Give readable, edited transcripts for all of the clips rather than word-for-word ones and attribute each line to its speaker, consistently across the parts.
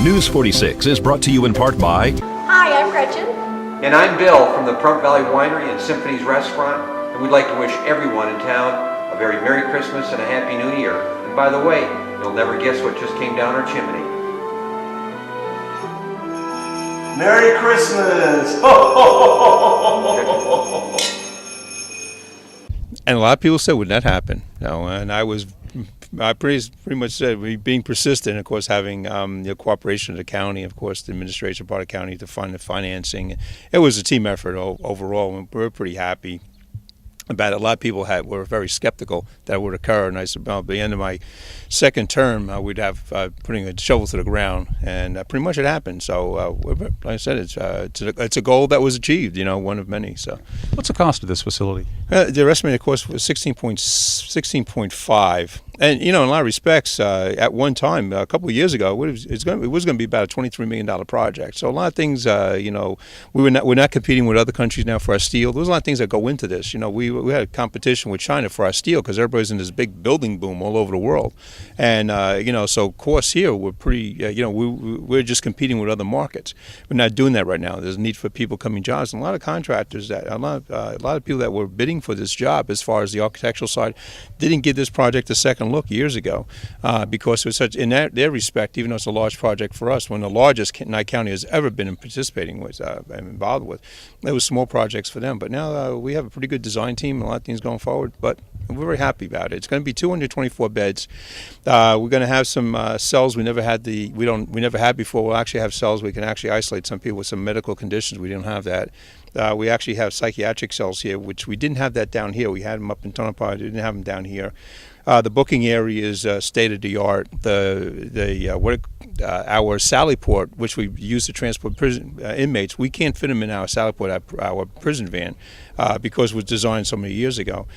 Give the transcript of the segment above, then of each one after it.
Speaker 1: News 46 is brought to you in part by...
Speaker 2: Hi, I'm Gretchen.
Speaker 3: And I'm Bill from the Pahrump Valley Winery and Symphony's Restaurant, and we'd like to wish everyone in town a very Merry Christmas and a Happy New Year. And by the way, you'll never guess what just came down our chimney.
Speaker 4: Merry Christmas! Ho, ho, ho, ho.
Speaker 5: And a lot of people said, would that happen? And I pretty much said, being persistent, of course, having the cooperation of the county, of course, the administration part of the county to find the financing. It was a team effort overall, and we're pretty happy about it. A lot of people were very skeptical that it would occur, and I said, well, at the end of my second term, we'd have putting a shovel to the ground, and pretty much it happened. So, like I said, it's a goal that was achieved, one of many. So,
Speaker 6: what's the cost of this facility?
Speaker 5: The estimated cost was 16.5, and in a lot of respects, at one time, a couple of years ago, it was going to be about a $23 million project. So a lot of things, we're not competing with other countries now for our steel. There's a lot of things that go into this. We had a competition with China for our steel because everybody's in this big building boom all over the world, and so costs here we're pretty, we're just competing with other markets. We're not doing that right now. There's a need for people coming jobs, and a lot of contractors a lot of people that were bidding for this job as far as the architectural side didn't give this project a second look years ago because it was such, in their respect, even though it's a large project for us, one of the largest Nye County has ever been participating with and involved with. There was small projects for them, but now we have a pretty good design team, a lot of things going forward, but we're very happy about it. It's going to be 224 beds. We're going to have some cells we never had before. We'll actually have cells we can actually isolate some people with some medical conditions. We didn't have that. We actually have psychiatric cells here, which we didn't have that down here. We had them up in Tonopah. We didn't have them down here. The booking area is state of the art. Our Sally Port, which we use to transport prison inmates, we can't fit them in our Sally Port, our prison van, because it was designed so many years ago.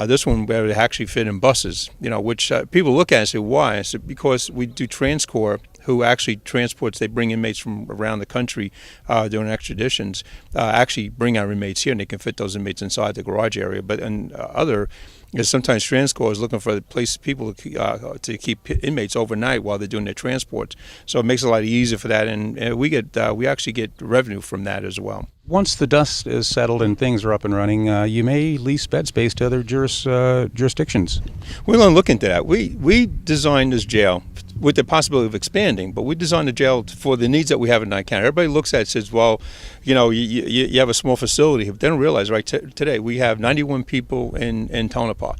Speaker 5: This one would actually fit in buses, which people look at and say, why? I said, because we do TransCore, who actually transports, they bring inmates from around the country during extraditions, actually bring our inmates here, and they can fit those inmates inside the garage area. But sometimes TransCore is looking for people to keep inmates overnight while they're doing their transports. So it makes it a lot easier for that, and we actually get revenue from that as well.
Speaker 6: Once the dust is settled and things are up and running, you may lease bed space to other jurisdictions.
Speaker 5: We're going to look into that. We designed this jail with the possibility of expanding, but we designed the jail for the needs that we have in Nye County. Everybody looks at it and says, well, you have a small facility. But they don't realize, right, today we have 91 people in Tonopah.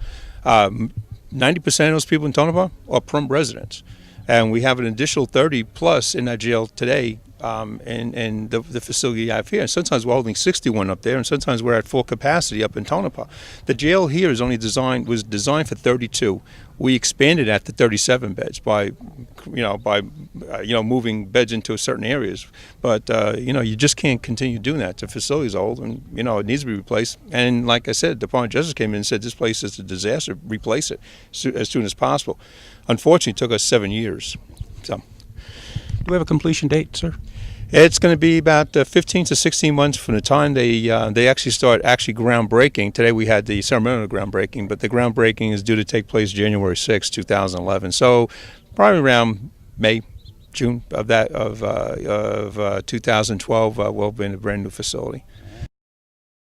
Speaker 5: 90% of those people in Tonopah are Pahrump residents. And we have an additional 30 plus in that jail today in the facility I have here. And sometimes we're holding 61 up there, and sometimes we're at full capacity up in Tonopah. The jail here was designed for 32. We expanded that to 37 beds by moving beds into certain areas. But you just can't continue doing that. The facility's old, and it needs to be replaced. And like I said, the Department of Justice came in and said this place is a disaster. Replace it as soon as possible. Unfortunately, it took us 7 years. So,
Speaker 6: do we have a completion date, sir?
Speaker 5: It's going to be about 15 to 16 months from the time they actually start groundbreaking. Today we had the ceremonial groundbreaking, but the groundbreaking is due to take place January 6, 2011. So probably around May, June of 2012, we'll be in a brand new facility.